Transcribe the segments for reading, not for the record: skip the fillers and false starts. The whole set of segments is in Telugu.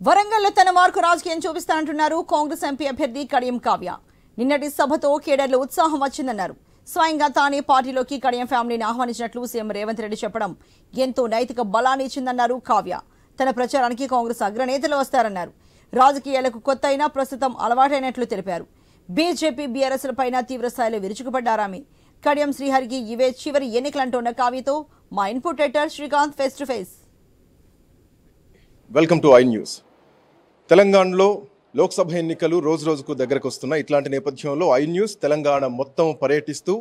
వరంగల్లో తన మార్కు రాజకీయం చూపిస్తానంటున్నారు కాంగ్రెస్ ఎంపీ అభ్యర్థి కడియం కావ్య. నిన్నటి సభతో కేడర్లో ఉత్సాహం వచ్చిందన్నారు. స్వయంగా తానే పార్టీలోకి కడియం ఫ్యామిలీని ఆహ్వానించినట్లు సీఎం రేవంత్ రెడ్డి చెప్పడం ఎంతో నైతిక బలాన్ని ఇచ్చిందన్నారు కావ్య. తన ప్రచారానికి కాంగ్రెస్ అగ్రనేతలు వస్తారన్నారు. రాజకీయాలకు కొత్త అయినా ప్రస్తుతం అలవాటైనట్లు తెలిపారు. బీజేపీ బీఆర్ఎస్లపైన తీవ్రస్థాయిలో విరుచుకుపడ్డారామె. కడియం శ్రీహరికి ఇవే చివరి ఎన్నికలంటోన్న కావ్యతో మా input editor Srikanth face to face. Welcome to I news. తెలంగాణలో లోక్సభ ఎన్నికలు రోజు రోజుకు దగ్గరకు వస్తున్నాయి. ఇట్లాంటి నేపథ్యంలో ఐ న్యూస్ తెలంగాణ మొత్తం పర్యటిస్తూ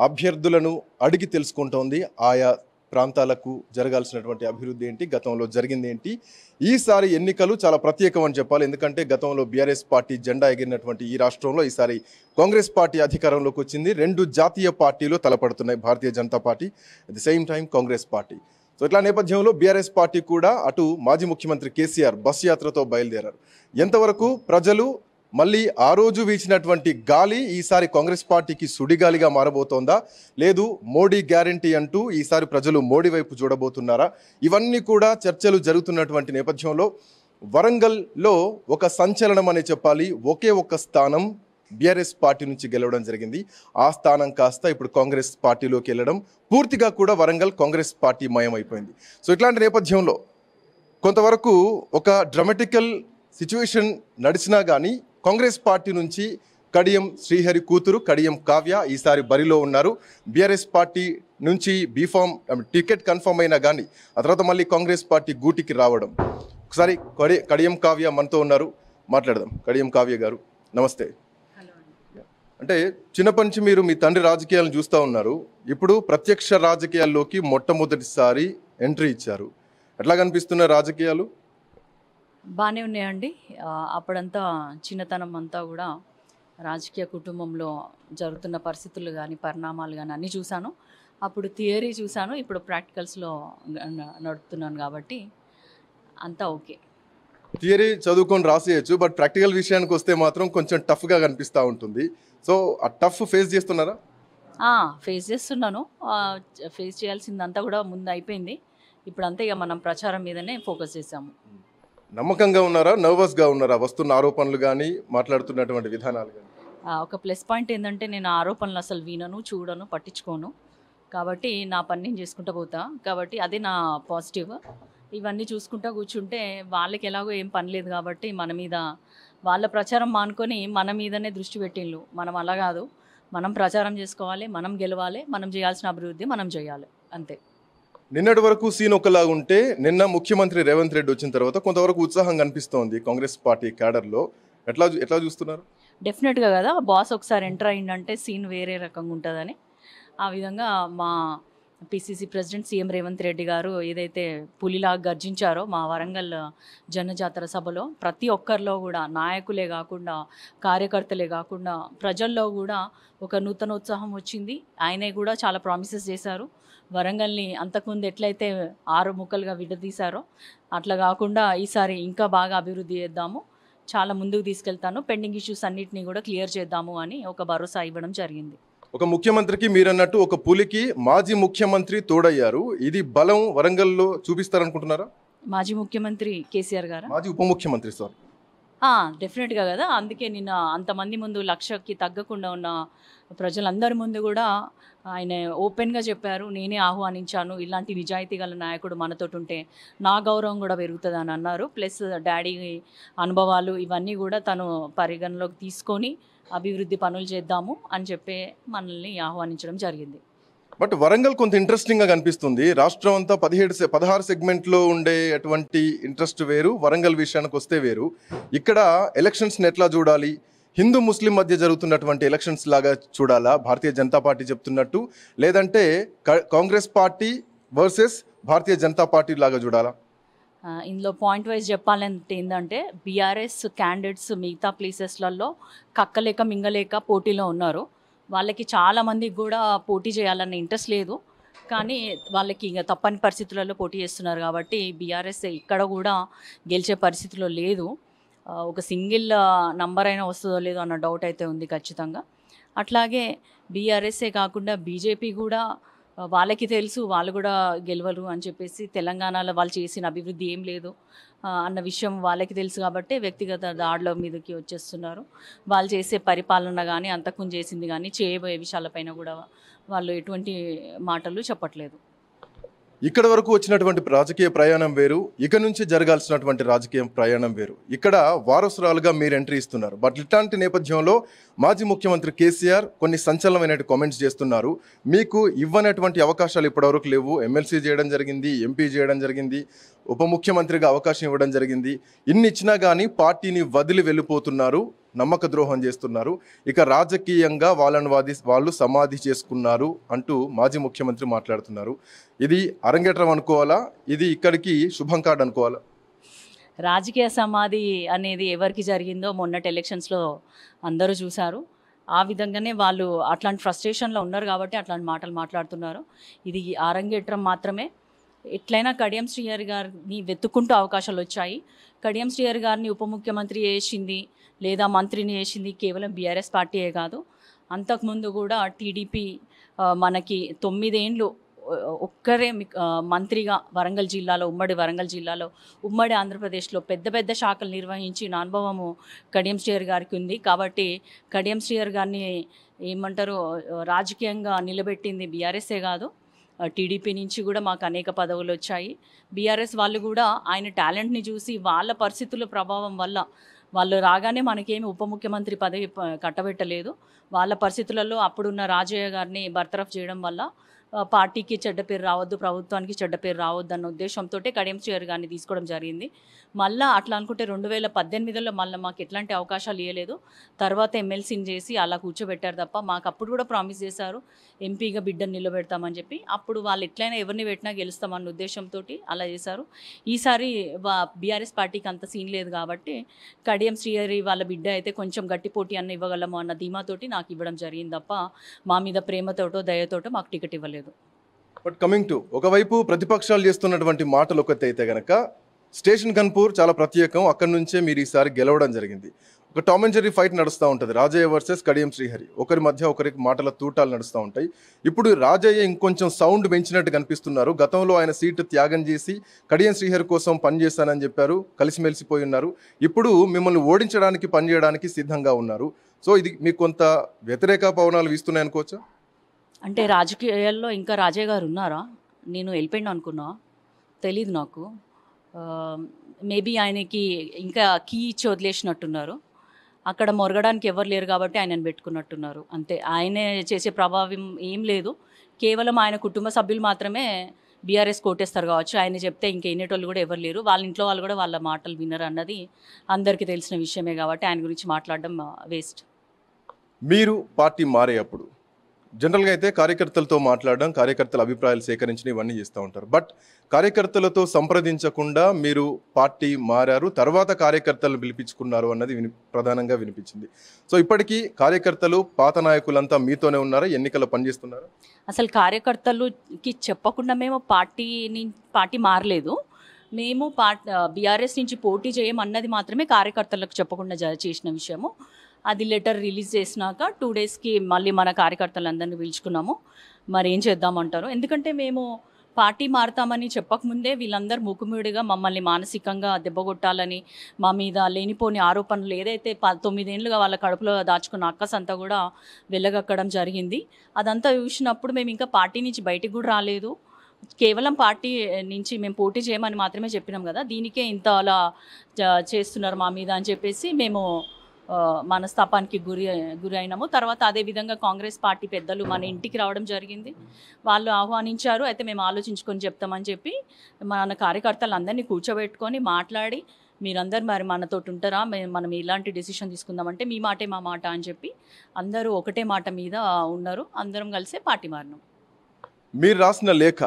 అభ్యర్థులను అడిగి తెలుసుకుంటోంది. ఆయా ప్రాంతాలకు జరగాల్సినటువంటి అభివృద్ధి ఏంటి, గతంలో జరిగింది ఏంటి. ఈసారి ఎన్నికలు చాలా ప్రత్యేకం అని చెప్పాలి. ఎందుకంటే గతంలో బీఆర్ఎస్ పార్టీ జెండా ఎగిరినటువంటి ఈ రాష్ట్రంలో ఈసారి కాంగ్రెస్ పార్టీ అధికారంలోకి వచ్చింది. రెండు జాతీయ పార్టీలు తలపడుతున్నాయి, Bharatiya Janata Party, at the same time Congress party. So ఇట్లా నేపథ్యంలో బీఆర్ఎస్ పార్టీ కూడా అటు మాజీ ముఖ్యమంత్రి కేసీఆర్ బస్ యాత్రతో బయలుదేరారు. ఎంతవరకు ప్రజలు మళ్ళీ ఆ రోజు వీచినటువంటి గాలి ఈసారి కాంగ్రెస్ పార్టీకి సుడిగాలిగా మారబోతోందా, లేదు మోడీ గ్యారంటీ అంటూ ఈసారి ప్రజలు మోడీ వైపు చూడబోతున్నారా? ఇవన్నీ కూడా చర్చలు జరుగుతున్నటువంటి నేపథ్యంలో వరంగల్లో ఒక సంచలనం అనే చెప్పాలి. ఒకే ఒక్క స్థానం బీఆర్ఎస్ పార్టీ నుంచి గెలవడం జరిగింది. ఆ స్థానం కాస్త ఇప్పుడు కాంగ్రెస్ పార్టీలోకి వెళ్ళడం, పూర్తిగా కూడా వరంగల్ కాంగ్రెస్ పార్టీ మయమైపోయింది. సో ఇట్లాంటి నేపథ్యంలో కొంతవరకు ఒక డ్రామాటికల్ సిచ్యువేషన్ నడిచినా కానీ కాంగ్రెస్ పార్టీ నుంచి కడియం శ్రీహరి కూతురు కడియం కావ్య ఈసారి బరిలో ఉన్నారు. బీఆర్ఎస్ పార్టీ నుంచి బీఫామ్ టికెట్ కన్ఫర్మ్ అయినా కానీ ఆ తర్వాత మళ్ళీ కాంగ్రెస్ పార్టీ గూటికి రావడం. ఒకసారి కడియం కావ్య మనతో ఉన్నారు, మాట్లాడదాం. కడియం కావ్య గారు నమస్తే. అంటే చిన్నప్పటి నుంచి మీరు మీ తండ్రి రాజకీయాలను చూస్తూ ఉన్నారు, ఇప్పుడు ప్రత్యక్ష రాజకీయాల్లోకి మొట్టమొదటిసారి ఎంట్రీ ఇచ్చారు. ఎట్లా కనిపిస్తున్న రాజకీయాలు? బాగానే ఉన్నాయండి. అప్పుడంతా చిన్నతనం అంతా కూడా రాజకీయ కుటుంబంలో జరుగుతున్న పరిస్థితులు కానీ పరిణామాలు కానీ అన్నీ చూశాను. అప్పుడు థియరీ చూశాను, ఇప్పుడు ప్రాక్టికల్స్లో నడుపుతున్నాను కాబట్టి అంతా ఓకే. థియరీ చదువుకొని రాసేయచ్చు, బట్ ప్రాక్టికల్ విషయానికి వస్తే మాత్రం కొంచెం టఫ్గా కనిపిస్తూ ఉంటుంది. సో ఆ టఫ్ ఫేస్ చేస్తున్నారా? ఫేస్ చేస్తున్నాను. ఫేస్ చేయాల్సిందంతా కూడా ముందు అయిపోయింది. ఇప్పుడు అంతా ఇక మనం ప్రచారం మీదనే ఫోకస్ చేసాము. నమ్మకంగా ఉన్నారా, నర్వస్గా ఉన్నారా వస్తున్న ఆరోపణలు కానీ మాట్లాడుతున్నటువంటి విధానాలు కానీ? ఒక ప్లస్ పాయింట్ ఏంటంటే నేను ఆరోపణలు అసలు వినను, చూడను, పట్టించుకోను. కాబట్టి నా పని నేను చేసుకుంటూ పోతా. కాబట్టి అదే నా పాజిటివ్. ఇవన్నీ చూసుకుంటూ కూర్చుంటే వాళ్ళకి ఎలాగో ఏం పని లేదు కాబట్టి మన మీద వాళ్ళ ప్రచారం మానుకొని మన మీదనే దృష్టి పెట్టిండ్రు. మనం అలా కాదు, మనం ప్రచారం చేసుకోవాలి, మనం గెలవాలి, మనం చేయాల్సిన అభివృద్ధి మనం చేయాలి, అంతే. నిన్నటి వరకు సీన్ ఒకలాగా ఉంటే నిన్న ముఖ్యమంత్రి రేవంత్ రెడ్డి వచ్చిన తర్వాత కొంతవరకు ఉత్సాహం కనిపిస్తోంది కాంగ్రెస్ పార్టీ క్యాడర్లో. ఎట్లా చూస్తున్నారు? డెఫినెట్గా కదా, బాస్ ఒకసారి ఎంటర్ అయిందంటే సీన్ వేరే రకంగా ఉంటుందని ఆ విధంగా మా PCC president CM Revanth Reddy గారు ఏదైతే పులిలా గర్జించారో మా వరంగల్ జనజాతర సభలో, ప్రతి ఒక్కరిలో కూడా నాయకులే కాకుండా కార్యకర్తలే కాకుండా ప్రజల్లో కూడా ఒక నూతన ఉత్సాహం వచ్చింది. ఆయనే కూడా చాలా ప్రామిసెస్ చేశారు. వరంగల్ని అంతకుముందు ఎట్లయితే 6 ముక్కలుగా విడదీశారో అట్లా కాకుండా ఈసారి ఇంకా బాగా అభివృద్ధి చేద్దాము, చాలా ముందుకు తీసుకెళ్తాను, పెండింగ్ ఇష్యూస్ అన్నిటినీ కూడా క్లియర్ చేద్దాము అని ఒక భరోసా ఇవ్వడం జరిగింది. ఒక ముఖ్యమంత్రికి మీరన్నట్టు ఒక పులికి మాజీ ముఖ్యమంత్రి తోడయ్యారు. ఇది బలం వరంగల్లో చూపిస్తారనుకుంటున్నారా? మాజీ ముఖ్యమంత్రి కేసీఆర్ గారు, మాజీ ఉప ముఖ్యమంత్రి సార్. డెఫినెట్గా కదా, అందుకే నిన్న అంతమంది ముందు 1,00,000కి తగ్గకుండా ఉన్న ప్రజలందరి ముందు కూడా ఆయన ఓపెన్గా చెప్పారు, నేనే ఆహ్వానించాను, ఇలాంటి నిజాయితీ గల నాయకుడు మనతోటి ఉంటే నా గౌరవం కూడా పెరుగుతుంది అని అన్నారు. ప్లస్ డాడీ అనుభవాలు ఇవన్నీ కూడా తను పరిగణలోకి తీసుకొని అభివృద్ధి పనులు చేద్దాము అని చెప్పి మనల్ని ఆహ్వానించడం జరిగింది. బట్ వరంగల్ కొంత ఇంట్రెస్టింగ్గా కనిపిస్తుంది. రాష్ట్రం అంతా 16 సెగ్మెంట్లో ఉండే అటువంటి ఇంట్రెస్ట్ వేరు, వరంగల్ విషయానికి వస్తే వేరు. ఇక్కడ ఎలక్షన్స్ని ఎట్లా చూడాలి? హిందూ ముస్లిం మధ్య జరుగుతున్నటువంటి ఎలక్షన్స్ లాగా చూడాలా భారతీయ జనతా పార్టీ చెప్తున్నట్టు, లేదంటే కాంగ్రెస్ పార్టీ వర్సెస్ భారతీయ జనతా పార్టీ లాగా చూడాలా? ఇందులో పాయింట్ వైజ్ చెప్పాలంటే ఏంటంటే బీఆర్ఎస్ క్యాండిడేట్స్ మిగతా ప్లేసెస్లలో కక్కలేక మింగలేక పోటీలో ఉన్నారు. వాళ్ళకి చాలామందికి కూడా పోటీ చేయాలన్న ఇంట్రెస్ట్ లేదు, కానీ వాళ్ళకి ఇంకా తప్పని పరిస్థితులలో పోటీ చేస్తున్నారు కాబట్టి బీఆర్ఎస్ ఇక్కడ కూడా గెలిచే పరిస్థితిలో లేదు. ఒక సింగిల్ నంబర్ అయినా వస్తుందో లేదో అన్న డౌట్ అయితే ఉంది ఖచ్చితంగా. అట్లాగే బీఆర్ఎస్ఏ కాకుండా బీజేపీ కూడా వాళ్ళకి తెలుసు వాళ్ళు కూడా గెలవరు అని చెప్పేసి, తెలంగాణలో వాళ్ళు చేసిన అభివృద్ధి ఏం లేదు అన్న విషయం వాళ్ళకి తెలుసు కాబట్టి వ్యక్తిగత దాడుల మీదకి వచ్చేస్తున్నారు. వాళ్ళు చేసే పరిపాలన కానీ, అంతకుముందు చేసింది కానీ, చేయబోయే విషయాలపైన కూడా వాళ్ళు ఎటువంటి మాటలు చెప్పట్లేదు. ఇక్కడ వరకు వచ్చినటువంటి రాజకీయ ప్రయాణం వేరు, ఇక నుంచి జరగాల్సినటువంటి రాజకీయ ప్రయాణం వేరు. ఇక్కడ వారసురాలుగా మీరు ఎంట్రీ ఇస్తున్నారు. బట్ ఇట్లాంటి నేపథ్యంలో మాజీ ముఖ్యమంత్రి కేసీఆర్ కొన్ని సంచలనమైన కామెంట్స్ చేస్తున్నారు. మీకు ఇవ్వనటువంటి అవకాశాలు ఇప్పటివరకు లేవు. ఎమ్మెల్సీ చేయడం జరిగింది, ఎంపీ చేయడం జరిగింది, ఉప ముఖ్యమంత్రిగా అవకాశం ఇవ్వడం జరిగింది. ఇన్ని ఇచ్చినా కానీ పార్టీని వదిలి వెళ్ళిపోతున్నారు, నమ్మక ద్రోహం చేస్తున్నారు. ఇక రాజకీయంగా వాళ్ళు సమాధి చేసుకున్నారు అంటూ మాజీ ముఖ్యమంత్రి మాట్లాడుతున్నారు. ఇది అరంగేట్రం అనుకోవాలా? ఇది ఇక్కడికి శుభం కార్డ్ అనుకోవాలా? రాజకీయ సమాధి అనేది ఎవరికి జరిగిందో మొన్నటి ఎలక్షన్స్లో అందరూ చూశారు. ఆ విధంగానే వాళ్ళు అట్లాంటి ఫ్రస్ట్రేషన్లో ఉన్నారు కాబట్టి అట్లాంటి మాటలు మాట్లాడుతున్నారు. ఇది అరంగేట్రం మాత్రమే. ఎట్లయినా కడియం శ్రీహరి గారిని వెతుక్కుంటూ అవకాశాలు వచ్చాయి. కడియం శ్రీహరి గారిని ఉప ముఖ్యమంత్రి చేసింది లేదా మంత్రిని చేసింది కేవలం బీఆర్ఎస్ పార్టీయే కాదు. అంతకుముందు కూడా టీడీపీ మనకి 9 ఏళ్ళు ఒక్కరే మంత్రిగా వరంగల్ జిల్లాలో, ఉమ్మడి ఆంధ్రప్రదేశ్లో పెద్ద పెద్ద శాఖలు నిర్వహించిన అనుభవము కడియం శ్రీహరి గారికి ఉంది. కాబట్టి కడియం శ్రీహరి గారిని ఏమంటారు, రాజకీయంగా నిలబెట్టింది బీఆర్ఎస్ఏ కాదు, టీడీపీ నుంచి కూడా మాకు అనేక పదవులు వచ్చాయి. బీఆర్ఎస్ వాళ్ళు కూడా ఆయన టాలెంట్ని చూసి వాళ్ళ పరిస్థితుల ప్రభావం వల్ల వాళ్ళు రాగానే మనకేమి ఉప ముఖ్యమంత్రి పదవి కట్టబెట్టలేదు. వాళ్ళ పరిస్థితులలో అప్పుడున్న రాజయ్య గారిని బర్తరఫ్ చేయడం వల్ల పార్టీకి చెడ్డ పేరు రావద్దు, ప్రభుత్వానికి చెడ్డ పేరు రావద్దు అన్న ఉద్దేశంతో కడియం శ్రీహరి గారిని తీసుకోవడం జరిగింది. మళ్ళీ అట్లా అనుకుంటే 2018లో మళ్ళీ మాకు ఎట్లాంటి అవకాశాలు ఇవ్వలేదు. తర్వాత ఎమ్మెల్సీని చేసి అలా కూర్చోబెట్టారు తప్ప మాకు అప్పుడు కూడా ప్రామిస్ చేశారు ఎంపీగా బిడ్డను నిలబెడతామని చెప్పి. అప్పుడు వాళ్ళు ఎట్లయినా ఎవరిని పెట్టినా గెలుస్తామన్న ఉద్దేశంతో అలా చేశారు. ఈసారి బీఆర్ఎస్ పార్టీకి అంత సీన్ లేదు కాబట్టి కడియం శ్రీహరి వాళ్ళ బిడ్డ అయితే కొంచెం గట్టి పోటీ అన్న ఇవ్వగలము అన్న ధీమాతోటి నాకు ఇవ్వడం జరిగింది తప్ప మా మీద ప్రేమతోటో దయతోటో మాకు టికెట్ ఇవ్వలేదు. బట్ కమింగ్ టు ఒకవైపు ప్రతిపక్షాలు చేస్తున్నటువంటి మాటలు ఒకటి అయితే కనుక స్టేషన్ గన్పూర్ చాలా ప్రత్యేకం. అక్కడి నుంచే మీరు ఈసారి గెలవడం జరిగింది. ఒక టామ్ అండ్ జెర్రీ ఫైట్ నడుస్తూ ఉంటుంది, రాజయ్య వర్సెస్ కడియం శ్రీహరి. ఒకరి మధ్య ఒకరికి మాటల తూటాలు నడుస్తూ ఉంటాయి. ఇప్పుడు రాజయ్య ఇంకొంచెం సౌండ్ పెంచినట్టు కనిపిస్తున్నారు. గతంలో ఆయన సీటు త్యాగం చేసి కడియం శ్రీహరి కోసం పనిచేస్తానని చెప్పారు, కలిసిమెలిసిపోయి ఉన్నారు. ఇప్పుడు మిమ్మల్ని ఓడించడానికి పనిచేయడానికి సిద్ధంగా ఉన్నారు. సో ఇది మీకు కొంత వ్యతిరేక పవనాలు వీస్తున్నాయి అనుకోవచ్చా? అంటే రాజకీయాల్లో ఇంకా రాజయ్య గారు ఉన్నారా? నేను వెళ్ళిపోయింది అనుకున్నా, తెలీదు నాకు. మేబీ ఆయనకి ఇంకా కీ ఇచ్చి వదిలేసినట్టున్నారు. అక్కడ మొరగడానికి ఎవరు లేరు కాబట్టి ఆయనను పెట్టుకున్నట్టున్నారు అంతే. ఆయనే చేసే ప్రభావం ఏం లేదు. కేవలం ఆయన కుటుంబ సభ్యులు మాత్రమే బీఆర్ఎస్ కోటేస్తారు కావచ్చు. ఆయన చెప్తే ఇంకా ఎన్నేటోళ్ళు కూడా ఎవరు లేరు. వాళ్ళ ఇంట్లో వాళ్ళు కూడా వాళ్ళ మాటలు వినరు అన్నది అందరికీ తెలిసిన విషయమే కాబట్టి ఆయన గురించి మాట్లాడడం వేస్ట్. మీరు పార్టీ మారేటప్పుడు జనరల్గా అయితే కార్యకర్తలతో మాట్లాడడం, కార్యకర్తల అభిప్రాయాలు సేకరించడం ఇవన్నీ చేస్తూ ఉంటారు. బట్ కార్యకర్తలతో సంప్రదించకుండా మీరు పార్టీ మారారు, తర్వాత కార్యకర్తలను పిలిపించుకున్నారు అన్నది ప్రధానంగా వినిపించింది. సో ఇప్పటికీ కార్యకర్తలు, పాత నాయకులంతా మీతోనే ఉన్నారా? ఎన్నికల్లో పనిచేస్తున్నారా? అసలు కార్యకర్తలకి చెప్పకుండా మేము పార్టీ మారలేదు. మేము బీఆర్ఎస్ నుంచి పోటీ చేయమన్నది మాత్రమే కార్యకర్తలకు చెప్పకుండా చేసిన విషయము. అది లెటర్ రిలీజ్ చేసినాక 2 డేస్కి మళ్ళీ మన కార్యకర్తలందరినీ పిలుచుకున్నాము. మరి ఏం చేద్దామంటారు? ఎందుకంటే మేము పార్టీ మారుతామని చెప్పకముందే వీళ్ళందరూ మూకుముడిగా మమ్మల్ని మానసికంగా దెబ్బగొట్టాలని, మా మీద లేనిపోని ఆరోపణలు ఏదైతే 9 ఏళ్ళుగా వాళ్ళ కడుపులో దాచుకున్న అక్కసంతా కూడా వెళ్ళగక్కడం జరిగింది. అదంతా చూసినప్పుడు మేము ఇంకా పార్టీ నుంచి బయటికి కూడా రాలేదు. కేవలం పార్టీ నుంచి మేము పోటీ చేయమని మాత్రమే చెప్పినాం కదా, దీనికే ఇంత అలా చేస్తున్నారు మా మీద అని చెప్పేసి మేము మనస్తాపానికి గురి అయినాము. తర్వాత అదేవిధంగా కాంగ్రెస్ పార్టీ పెద్దలు మన ఇంటికి రావడం జరిగింది. వాళ్ళు ఆహ్వానించారు. అయితే మేము ఆలోచించుకొని చెప్తామని చెప్పి మన కార్యకర్తలు అందరినీ కూర్చోబెట్టుకొని మాట్లాడి, మీరందరూ మరి మనతోటి ఉంటారా, మనం ఇలాంటి డెసిషన్ తీసుకుందామంటే మీ మాటే మా మాట అని చెప్పి అందరూ ఒకటే మాట మీద ఉన్నారు. అందరం కలిసే పార్టీ మారినాం. మీరు రాసిన లేఖ,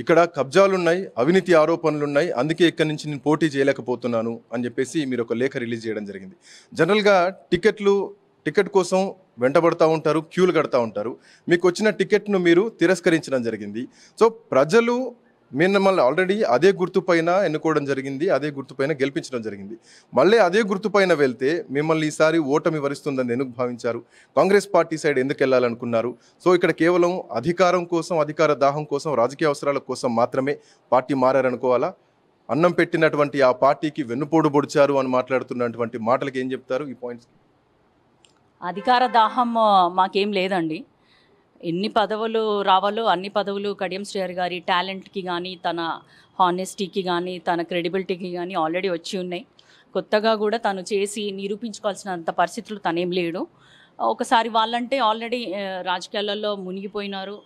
ఇక్కడ కబ్జాలున్నాయి, అవినీతి ఆరోపణలున్నాయి, అందుకే ఇక్కడి నుంచి నేను పోటీ చేయలేకపోతున్నాను అని చెప్పేసి మీరు ఒక లేఖ రిలీజ్ చేయడం జరిగింది. జనరల్గా టికెట్ కోసం వెంటబడుతూ ఉంటారు, క్యూలు కడతా ఉంటారు. మీకు వచ్చిన టికెట్ను మీరు తిరస్కరించడం జరిగింది. సో ప్రజలు మిమ్మల్ని ఆల్రెడీ అదే గుర్తుపైన ఎన్నుకోవడం జరిగింది, అదే గుర్తుపైన గెలిపించడం జరిగింది. మళ్ళీ అదే గుర్తుపైన వెళ్తే మిమ్మల్ని ఈసారి ఓటమి వరిస్తుందని ఎందుకు భావించారు? కాంగ్రెస్ పార్టీ సైడ్ ఎందుకు వెళ్ళాలనుకున్నారు? సో ఇక్కడ కేవలం అధికారం కోసం, అధికార దాహం కోసం, రాజకీయ అవసరాల కోసం మాత్రమే పార్టీ మారారనుకోవాలా? అన్నం పెట్టినటువంటి ఆ పార్టీకి వెన్నుపోటు పొడిచారు అని మాట్లాడుతున్నటువంటి మాటలకి ఏం చెప్తారు ఈ పాయింట్స్? అధికార దాహం మాకేం లేదండి. ఎన్ని పదవులు రావాలో అన్ని పదవులు కడియం శ్రేయర్ గారి టాలెంట్కి కానీ, తన హానెస్టీకి కానీ, తన క్రెడిబిలిటీకి కానీ ఆల్రెడీ వచ్చి ఉన్నాయి. కొత్తగా కూడా తను చేసి నిరూపించుకోవాల్సినంత పరిస్థితులు తనేం లేడు. ఒకసారి వాళ్ళంటే ఆల్రెడీ రాజకీయాలలో మునిగిపోయినారు,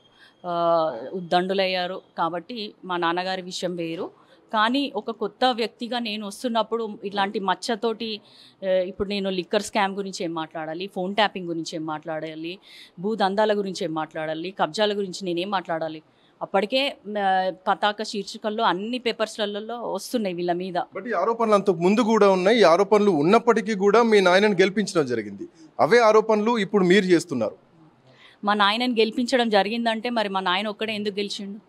ఉద్దండులయ్యారు. కాబట్టి మా నాన్నగారి విషయం వేరు. కానీ ఒక కొత్త వ్యక్తిగా నేను వస్తున్నప్పుడు ఇలాంటి మచ్చతోటి ఇప్పుడు నేను లిక్కర్ స్కామ్ గురించి ఏం మాట్లాడాలి, ఫోన్ ట్యాపింగ్ గురించి ఏం మాట్లాడాలి, భూదందాల గురించి ఏం మాట్లాడాలి, కబ్జాల గురించి నేనేం మాట్లాడాలి? అప్పటికే పతాక శీర్షికల్లో అన్ని పేపర్స్లలో వస్తున్నాయి వీళ్ళ మీద. బట్ ఈ ఆరోపణలు అంతకు ముందు కూడా ఉన్నాయి. ఈ ఆరోపణలు ఉన్నప్పటికీ కూడా మీ నాయనని గెలిపించడం జరిగింది. అవే ఆరోపణలు ఇప్పుడు మీరు చేస్తున్నారు. మా నాయనని గెలిపించడం జరిగిందంటే మరి మా నాయన ఒక్కడే ఎందుకు గెలిచిండు?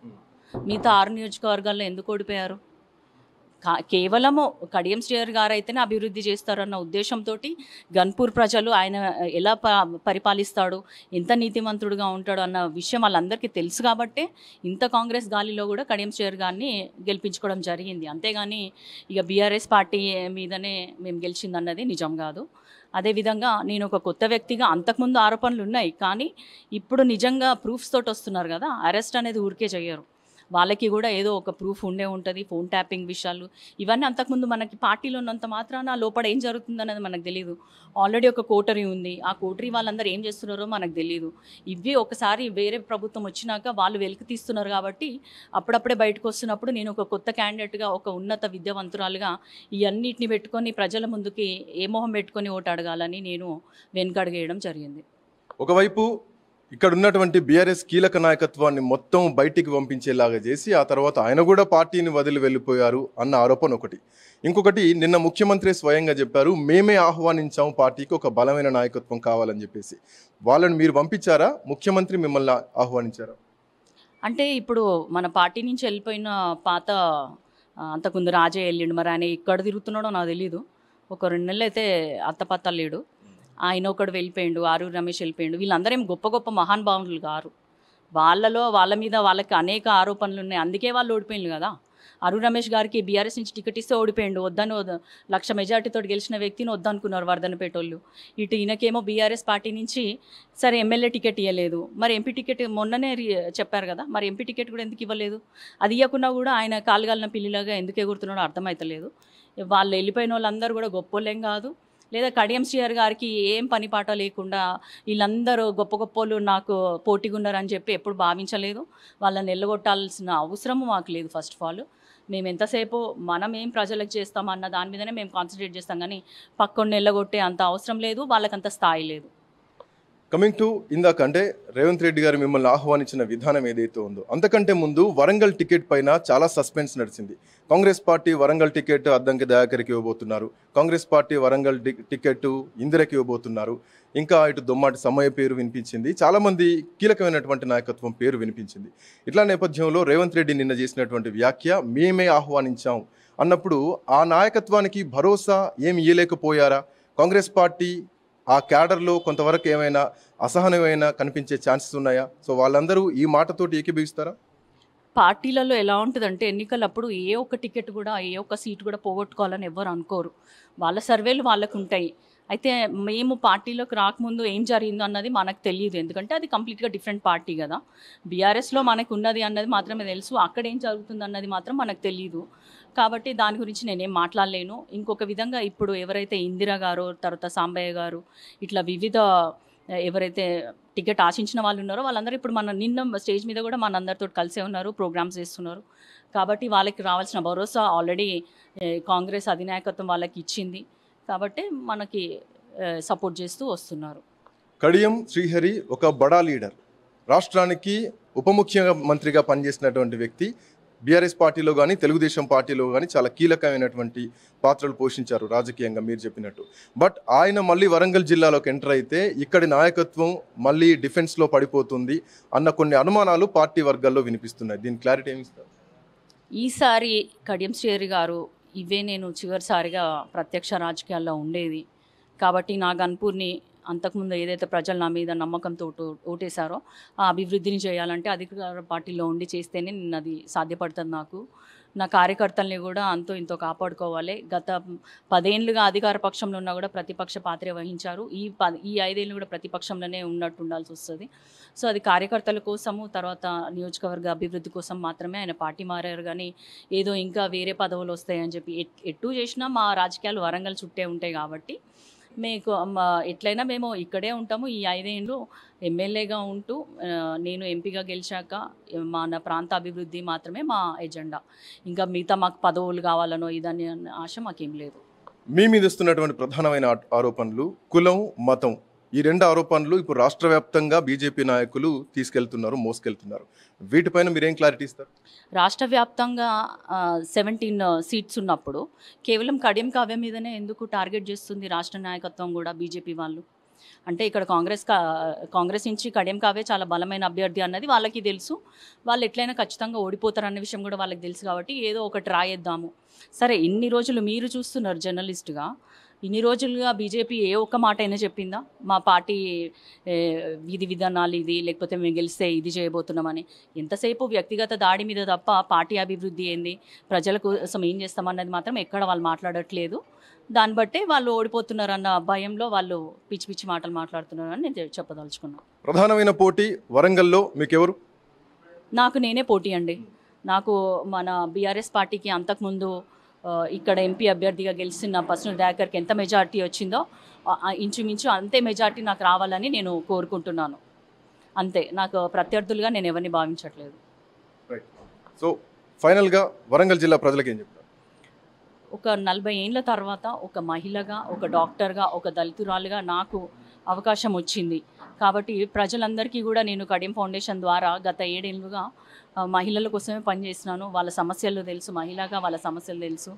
మిగతా 6 నియోజకవర్గాల్లో ఎందుకు ఓడిపోయారు? కేవలము కడియం శ్రేయర్ గారు అయితేనే అభివృద్ధి చేస్తారన్న ఉద్దేశంతో గన్పూర్ ప్రజలు ఆయన ఎలా పరిపాలిస్తాడు, ఎంత నీతిమంతుడుగా ఉంటాడు అన్న విషయం వాళ్ళందరికీ తెలుసు. కాబట్టే ఇంత కాంగ్రెస్ గాలిలో కూడా కడియం శ్రేయర్ గారిని గెలిపించుకోవడం జరిగింది. అంతేగాని ఇక బీఆర్ఎస్ పార్టీ మీదనే మేము గెలిచిందన్నది నిజం కాదు. అదేవిధంగా నేను ఒక కొత్త వ్యక్తిగా, అంతకుముందు ఆరోపణలు ఉన్నాయి కానీ ఇప్పుడు నిజంగా ప్రూఫ్స్ తోటి వస్తున్నారు కదా. అరెస్ట్ అనేది ఊరికే చేయరు, వాళ్ళకి కూడా ఏదో ఒక ప్రూఫ్ ఉండే ఉంటుంది. ఫోన్ ట్యాపింగ్ విషయాలు ఇవన్నీ అంతకుముందు మనకి పార్టీలో ఉన్నంత మాత్రాన లోపల ఏం జరుగుతుందన్నది మనకు తెలియదు. ఆల్రెడీ ఒక కోటరీ ఉంది, ఆ కోటరీ వాళ్ళందరూ ఏం చేస్తున్నారో మనకు తెలియదు. ఇవి ఒకసారి వేరే ప్రభుత్వం వచ్చినాక వాళ్ళు వెలికి తీస్తున్నారు. కాబట్టి అప్పుడప్పుడే బయటకు వస్తున్నప్పుడు నేను ఒక కొత్త క్యాండిడేట్గా, ఒక ఉన్నత విద్యావంతురాలుగా ఇవన్నిటిని పెట్టుకొని ప్రజల ముందుకి ఏ మొహం పెట్టుకొని ఓటు అడగాలని నేను వెనుకడుగేయడం జరిగింది. ఒకవైపు ఇక్కడ ఉన్నటువంటి బీఆర్ఎస్ కీలక నాయకత్వాన్ని మొత్తం బయటికి పంపించేలాగా చేసి ఆ తర్వాత ఆయన కూడా పార్టీని వదిలి వెళ్ళిపోయారు అన్న ఆరోపణ ఒకటి. ఇంకొకటి, నిన్న ముఖ్యమంత్రి స్వయంగా చెప్పారు, మేమే ఆహ్వానించాం పార్టీకి ఒక బలమైన నాయకత్వం కావాలని చెప్పేసి. వాళ్ళని మీరు పంపించారా? ముఖ్యమంత్రి మిమ్మల్ని ఆహ్వానించారా? అంటే ఇప్పుడు మన పార్టీ నుంచి వెళ్ళిపోయిన పాత అంతకుముందు రాజే వెళ్ళిండు, మరి ఆయన ఎక్కడ తిరుగుతున్నాడో నాకు తెలీదు. ఒక 2 నెలలు అయితే అత్తపత్త లేడు. ఆయన ఒకడు వెళ్ళిపోయిండు, ఆరూరు రమేష్ వెళ్ళిపోయిండు. వీళ్ళందరూ ఏం గొప్ప గొప్ప మహానుభావులు గారు. వాళ్ళ మీద వాళ్ళకి అనేక ఆరోపణలు ఉన్నాయి, అందుకే వాళ్ళు ఓడిపోయిండు కదా. ఆరూరు రమేష్ గారికి బీఆర్ఎస్ నుంచి టికెట్ ఇస్తే ఓడిపోయిండు. 1,00,000 మెజార్టీతో గెలిచిన వ్యక్తిని వద్దనుకున్నారు వర్ధనపేట వాళ్ళు. ఇటు ఈయనకేమో బీఆర్ఎస్ పార్టీ నుంచి సరే ఎమ్మెల్యే టికెట్ ఇవ్వలేదు, మరి ఎంపీ టికెట్ మొన్ననే చెప్పారు కదా, మరి ఎంపీ టికెట్ కూడా ఎందుకు ఇవ్వలేదు? అది ఇవ్వకుండా కూడా ఆయన కాలుగాలిన పిల్లిలాగా ఎందుకు ఎగురుతున్నాడో అర్థమవుతలేదు. వాళ్ళు వెళ్ళిపోయిన వాళ్ళందరూ కూడా గొప్పోళ్ళేం కాదు. లేదా కడియం శ్రేయర్ గారికి ఏం పనిపాట లేకుండా వీళ్ళందరూ గొప్ప గొప్పోళ్ళు నాకు పోటీగా ఉన్నారని చెప్పి ఎప్పుడు భావించలేదు. వాళ్ళని ఎల్లగొట్టాల్సిన అవసరము మాకు లేదు. ఫస్ట్ ఆఫ్ ఆల్ మేము ఎంతసేపు మనం ఏం ప్రజలకు చేస్తామన్న దాని మీదనే మేము కాన్సన్ట్రేట్ చేస్తాం, కానీ పక్కన ఎల్లగొట్టే అంత అవసరం లేదు, వాళ్ళకంత స్థాయి లేదు. కమింగ్ టు ఇందాక, అంటే రేవంత్ రెడ్డి గారు మిమ్మల్ని ఆహ్వానించిన విధానం ఏదైతే ఉందో, అంతకంటే ముందు వరంగల్ టికెట్ పైన చాలా సస్పెన్స్ నడిచింది. కాంగ్రెస్ పార్టీ వరంగల్ టికెట్ అద్దంకి దయాకర్కి ఇవ్వబోతున్నారు, కాంగ్రెస్ పార్టీ వరంగల్ టికెట్ ఇందిరకి ఇవ్వబోతున్నారు, ఇంకా ఇటు దొమ్మాటి సమయ పేరు వినిపించింది, చాలామంది కీలకమైనటువంటి నాయకత్వం పేరు వినిపించింది. ఇట్లా నేపథ్యంలో రేవంత్ రెడ్డి నిన్న చేసినటువంటి వ్యాఖ్య మేమే ఆహ్వానించాం అన్నప్పుడు ఆ నాయకత్వానికి భరోసా ఏమి ఇవ్వలేకపోయారా? కాంగ్రెస్ పార్టీ ఆ క్యాడర్లో కొంతవరకు ఏమైనా అసహనమైనా కనిపించే ఛాన్సెస్ ఉన్నాయా? సో వాళ్ళందరూ ఈ మాటతోటి ఏకీభవిస్తారా? పార్టీలలో ఎలా ఉంటుందంటే ఎన్నికలప్పుడు ఏ ఒక్క టికెట్ కూడా, ఏ ఒక్క సీట్ కూడా పోగొట్టుకోవాలని ఎవరు అనుకోరు. వాళ్ళ సర్వేలు వాళ్ళకు ఉంటాయి. అయితే మేము పార్టీలోకి రాకముందు ఏం జరిగిందో అన్నది మనకు తెలియదు, ఎందుకంటే అది కంప్లీట్గా డిఫరెంట్ పార్టీ కదా. బీఆర్ఎస్లో మనకు ఉన్నది అన్నది మాత్రమే తెలుసు, అక్కడ ఏం జరుగుతుంది అన్నది మాత్రం మనకు తెలియదు. కాబట్టి దాని గురించి నేనేం మాట్లాడలేను. ఇంకొక విధంగా ఇప్పుడు ఎవరైతే ఇందిరా గారు, తర్వాత సాంబయ్య గారు, ఇట్లా వివిధ ఎవరైతే టికెట్ ఆశించిన వాళ్ళు ఉన్నారో వాళ్ళందరూ ఇప్పుడు నిన్న స్టేజ్ మీద కూడా మనందరితో కలిసే ఉన్నారు, ప్రోగ్రామ్స్ చేస్తున్నారు. కాబట్టి వాళ్ళకి రావాల్సిన భరోసా ఆల్రెడీ కాంగ్రెస్ అధినాయకత్వం వాళ్ళకి ఇచ్చింది. కాబట్టి మనకి సపోర్ట్ చేస్తూ వస్తున్నారు. కడియం శ్రీహరి ఒక బడా లీడర్, రాష్ట్రానికి ఉప ముఖ్యమంత్రిగా పనిచేసినటువంటి వ్యక్తి. బీఆర్ఎస్ పార్టీలో కానీ తెలుగుదేశం పార్టీలో కానీ చాలా కీలకమైనటువంటి పాత్రలు పోషించారు రాజకీయంగా మీరు చెప్పినట్టు. బట్ ఆయన మళ్ళీ వరంగల్ జిల్లాలోకి ఎంటర్ అయితే ఇక్కడి నాయకత్వం మళ్ళీ డిఫెన్స్లో పడిపోతుంది అన్న కొన్ని అనుమానాలు పార్టీ వర్గాల్లో వినిపిస్తున్నాయి. దీని క్లారిటీ ఏమి ఇస్తారు? ఈసారి కడియం శ్రీహరి గారు ఇవే నేను చివరిసారిగా ప్రత్యక్ష రాజకీయాల్లో ఉండేది కాబట్టి నా గన్పూర్ని అంతకుముందు ఏదైతే ప్రజలు నా మీద నమ్మకంతో ఓటేశారో ఆ అభివృద్ధిని చేయాలంటే అధికార పార్టీలో ఉండి చేస్తేనే నేను అది సాధ్యపడుతుంది. నాకు నా కార్యకర్తల్ని కూడా అంతో ఇంతో కాపాడుకోవాలి. గత 10 ఏళ్ళుగా అధికార పక్షంలో ఉన్నా కూడా ప్రతిపక్ష పాత్ర వహించారు. ఈ 5 ఏళ్ళు కూడా ప్రతిపక్షంలోనే ఉన్నట్టు ఉండాల్సి వస్తుంది. సో అది కార్యకర్తల కోసము, తర్వాత నియోజకవర్గ అభివృద్ధి కోసం మాత్రమే ఆయన పార్టీ మారారు. కానీ ఏదో ఇంకా వేరే పదవులు వస్తాయని చెప్పి ఎటు చేసినా మా రాజకీయాలు వరంగల్ చుట్టే ఉంటాయి కాబట్టి మీకు ఎట్లయినా మేము ఇక్కడే ఉంటాము. ఈ 5 ఏళ్ళు ఎమ్మెల్యేగా ఉంటూ నేను ఎంపీగా గెలిచాక మన ప్రాంత అభివృద్ధి మాత్రమే మా ఎజెండా. ఇంకా మిగతా మాకు పదవులు కావాలనో ఇదని ఆశ మాకేం లేదు. మీ మీద వస్తున్నటువంటి ప్రధానమైన ఆరోపణలు కులం, మతం, ఈ 2 ఆరోపణలు ఇప్పుడు రాష్ట్ర వ్యాప్తంగా బీజేపీ నాయకులు మోసుకెళ్తున్నారు. వీటిపైన మీరేం క్లారిటీ ఇస్తారు? రాష్ట్ర వ్యాప్తంగా 17 సీట్స్ ఉన్నప్పుడు కేవలం కడియం కావ్య మీదనే ఎందుకు టార్గెట్ చేస్తుంది రాష్ట్ర నాయకత్వం కూడా బీజేపీ వాళ్ళు? అంటే ఇక్కడ కాంగ్రెస్ నుంచి కడియం కావ్య చాలా బలమైన అభ్యర్థి అన్నది వాళ్ళకి తెలుసు. వాళ్ళు ఎట్లయినా ఖచ్చితంగా ఓడిపోతారన్న విషయం కూడా వాళ్ళకి తెలుసు కాబట్టి ఏదో ఒకటి రాయేద్దాము. సరే, ఇన్ని రోజులు మీరు చూస్తున్నారు జర్నలిస్ట్గా, ఇన్ని రోజులుగా బీజేపీ ఏ ఒక్క మాట అయినా చెప్పిందా మా పార్టీ విధి విధానాలు ఇది, లేకపోతే మేము గెలిస్తే ఇది చేయబోతున్నామని? ఎంతసేపు వ్యక్తిగత దాడి మీద తప్ప పార్టీ అభివృద్ధి ఏంది, ప్రజల కోసం ఏం చేస్తామన్నది మాత్రం ఎక్కడ వాళ్ళు మాట్లాడట్లేదు. దాన్ని బట్టే వాళ్ళు ఓడిపోతున్నారన్న భయంలో వాళ్ళు పిచ్చి పిచ్చి మాటలు మాట్లాడుతున్నారని నేను చెప్పదలుచుకున్నాను. ప్రధానమైన పోటీ వరంగల్లో మీకెవరు? నాకు నేనే పోటీ అండి. నాకు మన బీఆర్ఎస్ పార్టీకి అంతకుముందు ఇక్కడ ఎంపీ అభ్యర్థిగా గెలిచిన పర్సనల్ దయాకర్కి ఎంత మెజార్టీ వచ్చిందో ఇంచుమించు అంతే మెజార్టీ నాకు రావాలని నేను కోరుకుంటున్నాను. అంతే, నాకు ప్రత్యర్థులుగా నేను ఎవరిని భావించట్లేదు. సో ఫైనల్గా వరంగల్ జిల్లా ప్రజలకు ఏం చెప్తారు? ఒక 40 ఏళ్ళ తర్వాత ఒక మహిళగా, ఒక డాక్టర్గా, ఒక దళితురాలుగా నాకు అవకాశం వచ్చింది కాబట్టి ప్రజలందరికీ కూడా నేను కడియం ఫౌండేషన్ ద్వారా గత 7 ఏళ్ళుగా మహిళల కోసమే పనిచేసినాను. వాళ్ళ సమస్యలు తెలుసు, మహిళగా వాళ్ళ సమస్యలు తెలుసు,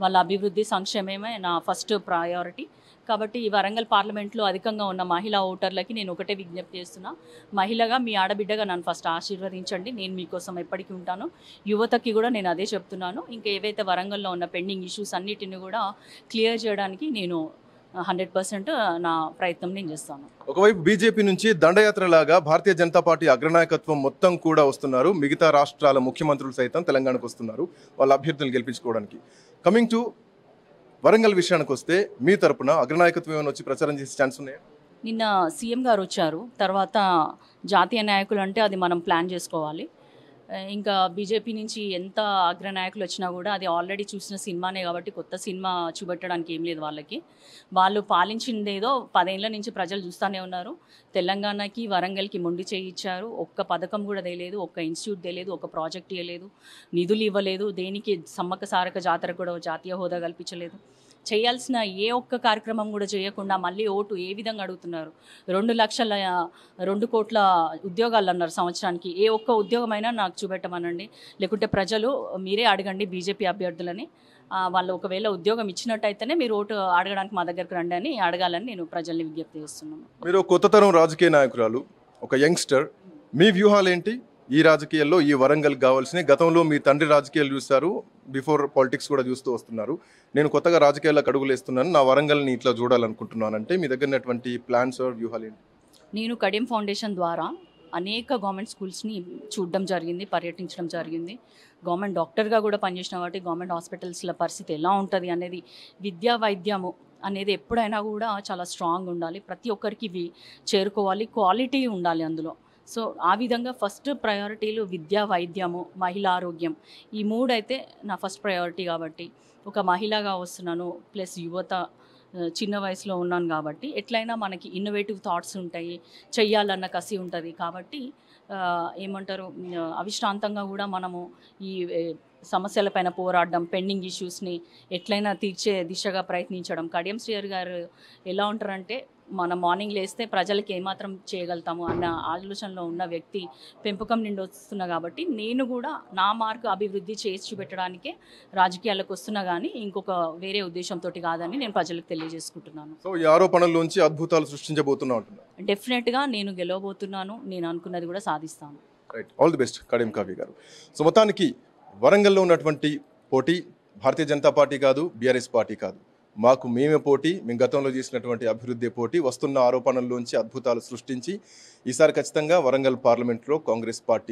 వాళ్ళ అభివృద్ధి సంక్షేమమే నా ఫస్ట్ ప్రయారిటీ. కాబట్టి ఈ వరంగల్ పార్లమెంట్లో అధికంగా ఉన్న మహిళా ఓటర్లకి నేను ఒకటే విజ్ఞప్తి చేస్తున్నా, మహిళగా మీ ఆడబిడ్డగా నన్ను ఫస్ట్ ఆశీర్వదించండి, నేను మీకోసం ఎప్పటికీ ఉంటాను. యువతకి కూడా నేను అదే చెప్తున్నాను. ఇంకా ఏవైతే వరంగల్లో ఉన్న పెండింగ్ ఇష్యూస్ అన్నిటిని కూడా క్లియర్ చేయడానికి నేను 100% నా ప్రయత్నం నేను చేస్తాను. ఒకవైపు బీజేపీ నుంచి దండయాత్ర లాగా భారతీయ జనతా పార్టీ అగ్రనాయకత్వం మొత్తం కూడా వస్తున్నారు. మిగతా రాష్ట్రాల ముఖ్యమంత్రులు సైతం తెలంగాణకు వస్తున్నారు వాళ్ళ అభ్యర్థులను గెలిపించుకోవడానికి. కమింగ్ టు వరంగల్ విషయానికి వస్తే మీ తరపున అగ్రనాయకత్వం ఏమైనా వచ్చి ప్రచారం చేసే ఛాన్స్ ఉన్నాయా? నిన్న సీఎం గారు వచ్చారు, తర్వాత జాతీయ నాయకులు అంటే అది మనం ప్లాన్ చేసుకోవాలి. ఇంకా బీజేపీ నుంచి ఎంత అగ్రనాయకులు వచ్చినా కూడా అది ఆల్రెడీ చూసిన సినిమానే కాబట్టి కొత్త సినిమా చూపెట్టడానికి ఏం లేదు వాళ్ళకి. వాళ్ళు పాలించిందేదో 10 ఏళ్ల నుంచి ప్రజలు చూస్తూనే ఉన్నారు. తెలంగాణకి, వరంగల్కి మొండి చేయించారు. ఒక్క పథకం కూడా తెలియలేదు, ఒక్క ఇన్స్టిట్యూట్ తెలియదు, ఒక ప్రాజెక్ట్ ఇవ్వలేదు, నిధులు ఇవ్వలేదు, దేనికి సమ్మక్క సారక జాతర కూడా జాతీయ హోదా కల్పించలేదు. చేయాల్సిన ఏ ఒక్క కార్యక్రమం కూడా చేయకుండా మళ్ళీ ఓటు ఏ విధంగా అడుగుతున్నారు? 2 కోట్ల ఉద్యోగాలు అన్నారు సంవత్సరానికి. ఏ ఒక్క ఉద్యోగమైనా నాకు చూపెట్టమనండి, లేకుంటే ప్రజలు మీరే అడగండి బీజేపీ అభ్యర్థులని. వాళ్ళు ఒకవేళ ఉద్యోగం ఇచ్చినట్టయితేనే మీరు ఓటు అడగడానికి మా దగ్గరకు రండి అని అడగాలని నేను ప్రజల్ని విజ్ఞప్తి చేస్తున్నాను. మీరు కొత్త తరం రాజకీయ నాయకురాలు, ఒక యంగ్స్టర్, మీ వ్యూహాలు ఏంటి ఈ రాజకీయాల్లో? ఈ వరంగల్ కావాల్సిన, గతంలో మీ తండ్రి రాజకీయాలు చూస్తారు, బిఫోర్ పాలిటిక్స్ కూడా చూస్తూ వస్తున్నారు. నేను కొత్తగా రాజకీయాలకు అడుగులు వేస్తున్నాను, నా వరంగల్ని ఇట్లా చూడాలనుకుంటున్నాను అంటే మీ దగ్గర ఉన్నటువంటి ప్లాన్స్ వ్యూహాలు ఏంటి? నేను కడియం ఫౌండేషన్ ద్వారా అనేక గవర్నమెంట్ స్కూల్స్ని చూడడం జరిగింది, పర్యటించడం జరిగింది. గవర్నమెంట్ డాక్టర్గా కూడా పనిచేసిన కాబట్టి గవర్నమెంట్ హాస్పిటల్స్ల పరిస్థితి ఎలా ఉంటుంది అనేది, విద్యా వైద్యము అనేది ఎప్పుడైనా కూడా చాలా స్ట్రాంగ్ ఉండాలి, ప్రతి ఒక్కరికి చేరుకోవాలి, క్వాలిటీ ఉండాలి అందులో. సో ఆ విధంగా ఫస్ట్ ప్రయారిటీలు విద్యా, వైద్యము, మహిళా ఆరోగ్యం, ఈ 3 అయితే నా ఫస్ట్ ప్రయారిటీ. కాబట్టి ఒక మహిళగా వస్తున్నాను, ప్లస్ యువత, చిన్న వయసులో ఉన్నాను కాబట్టి ఎట్లయినా మనకి ఇన్నోవేటివ్ థాట్స్ ఉంటాయి, చెయ్యాలన్న కసి ఉంటుంది. కాబట్టి ఏమంటారు, అవిశ్రాంతంగా కూడా మనము ఈ సమస్యలపైన పోరాడడం, పెండింగ్ ఇష్యూస్ని ఎట్లయినా తీర్చే దిశగా ప్రయత్నించడం. కడియం శ్రీహరి గారు ఎలా ఉంటారంటే, మనం మార్నింగ్ లేస్తే ప్రజలకి ఏమాత్రం చేయగలుగుతాము అన్న ఆలోచనలో ఉన్న వ్యక్తి పెంపకం నుండి వస్తున్నా కాబట్టి నేను కూడా నా మార్కు అభివృద్ధి చేసి చూపెట్టడానికే రాజకీయాలకు వస్తున్నా, కానీ ఇంకొక వేరే ఉద్దేశంతో కాదని నేను ప్రజలకు తెలియజేసుకుంటున్నాను. సో ఈ ఆరోపణల్లోంచి అద్భుతాలు సృష్టించబోతున్నా ఉంటున్నారు. డెఫినెట్గా నేను గెలవబోతున్నాను, నేను అనుకున్నది కూడా సాధిస్తాను. Right, all the best Kadiyam Kavya గారు. సో మొత్తానికి వరంగల్లో ఉన్నటువంటి పోటీ భారతీయ జనతా పార్టీ కాదు, బీఆర్ఎస్ పార్టీ కాదు, మాకు మేమే పోటీ. మేము గతంలో చేసినటువంటి అభివృద్ధి పోటీ, వస్తున్న ఆరోపణల్లోంచి అద్భుతాలు సృష్టించి ఈసారి ఖచ్చితంగా వరంగల్ పార్లమెంట్లో కాంగ్రెస్ పార్టీ